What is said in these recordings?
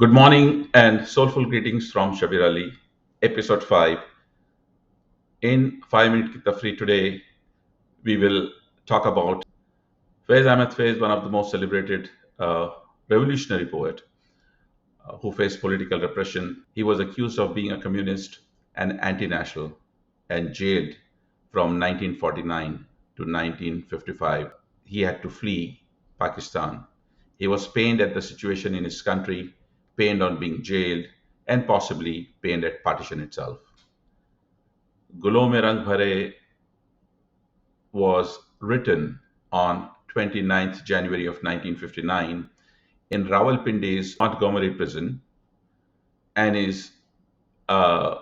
Good morning and soulful greetings from Shabir Ali, episode 5. In 5 minute Tafreeh today, we will talk about Faiz Ahmed Faiz, one of the most celebrated uh, revolutionary poet who faced political repression. He was accused of being a communist and anti-national and jailed from 1949 to 1955. He had to flee Pakistan. He was pained at the situation in his country, pained on being jailed, and possibly pained at partition itself. Gulo Mein Rang Bhare was written on 29th January of 1959 in Rawalpindi's Montgomery prison and is uh,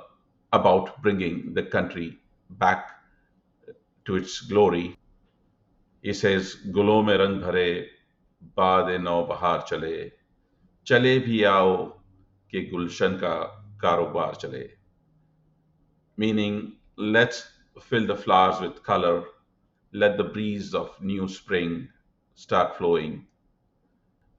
about bringing the country back to its glory. He says, Gulo mein rang bhare, baad nau bahar chale, chale bhi aao ke gulshan ka karobar chale. Meaning, let's fill the flowers with color, let the breeze of new spring start flowing.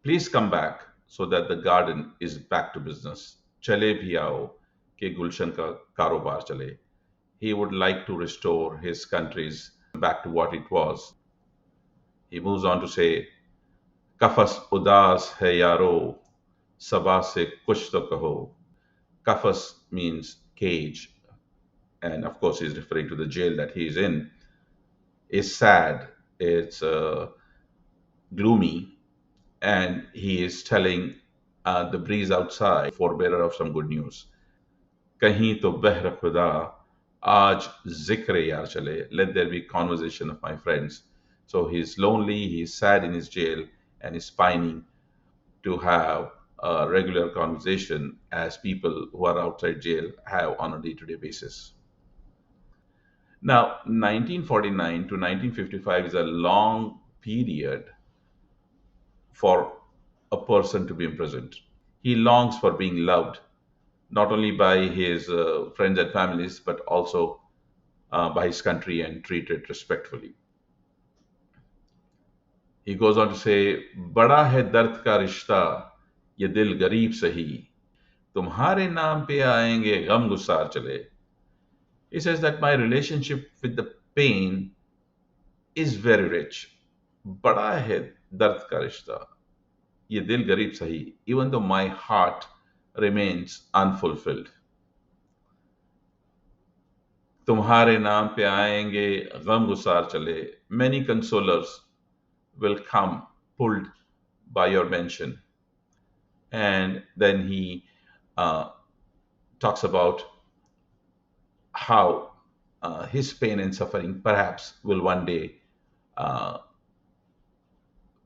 Please come back so that the garden is back to business. Chale bhi aao ke gulshan ka karobar chale. He would like to restore his country's back to what it was. He moves on to say, Kafas udas hai yaro, sabah se kuch to kaho. Kafas means cage, and of course he's referring to the jail that he is in. Is sad, it's gloomy, and he is telling the breeze outside, forebearer of some good news. Kahin to behr khuda, aaj zikr yaar chale. Let there be conversation of my friends. So he's lonely, he's sad in his jail, and he's pining to have a regular conversation as people who are outside jail have on a day to day basis. Now, 1949 to 1955 is a long period for a person to be imprisoned. He longs for being loved, not only by his friends and families, but also by his country and treated respectfully. He goes on to say, बड़ा है दर्द का रिश्ता ये दिल गरीब सही तुम्हारे नाम पे आएंगे गम गुसार चले. He says that my relationship with the pain is very rich. बड़ा है दर्द का रिश्ता ये दिल गरीब सही, even though my heart remains unfulfilled. तुम्हारे नाम पे आएंगे गम गुसार चले. Many consolers will come pulled by your mention. And then he uh, talks about how his pain and suffering perhaps will one day uh,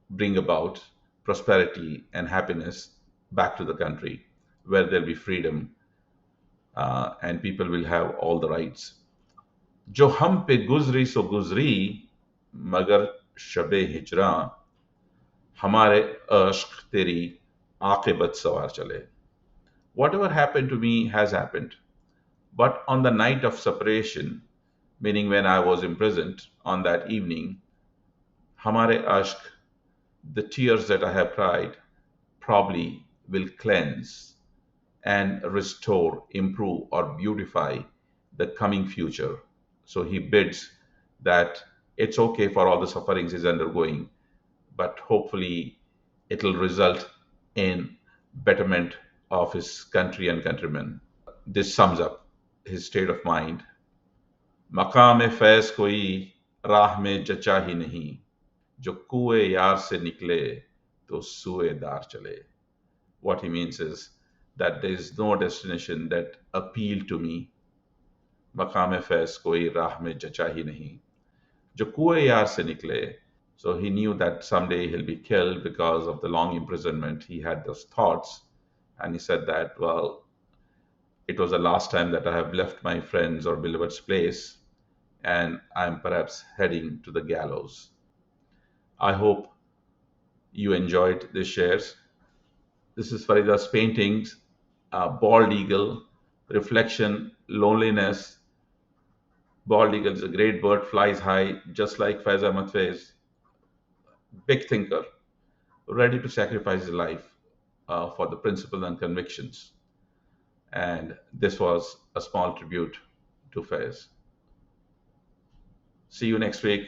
bring about prosperity and happiness back to the country where there'll be freedom and people will have all the rights. जो हम पे गुजरी सो गुजरी मगर शबे हिजरा हमारे अश्क तेरी आकिबत सवार चले. Whatever happened to me has happened. But on the night of separation, meaning when I was imprisoned on that evening, Hamare Ashk, the tears that I have cried, probably will cleanse and restore, improve, or beautify the coming future. So he bids that it's okay for all the sufferings he's undergoing, but hopefully it'll result in betterment of his country and countrymen. This sums up his state of mind. मकाम फैज कोई राह में जचा ही नहीं जो कुएं यार से निकले तो सुएदार चले. What he means is that there is no destination that appealed to me. मकाम फैज कोई राह में जचा ही नहीं जो कुएं यार से निकले. So he knew that someday he'll be killed because of the long imprisonment. He had those thoughts, and he said that, well, it was the last time that I have left my friends or beloved's place, and I'm perhaps heading to the gallows. I hope you enjoyed the shares. This is Farida's paintings, Bald Eagle, Reflection, Loneliness. Bald Eagle is a great bird, flies high, just like Faiz Ahmed Faiz, big thinker, ready to sacrifice his life. for the principles and convictions. And this was a small tribute to Faiz. See you next week.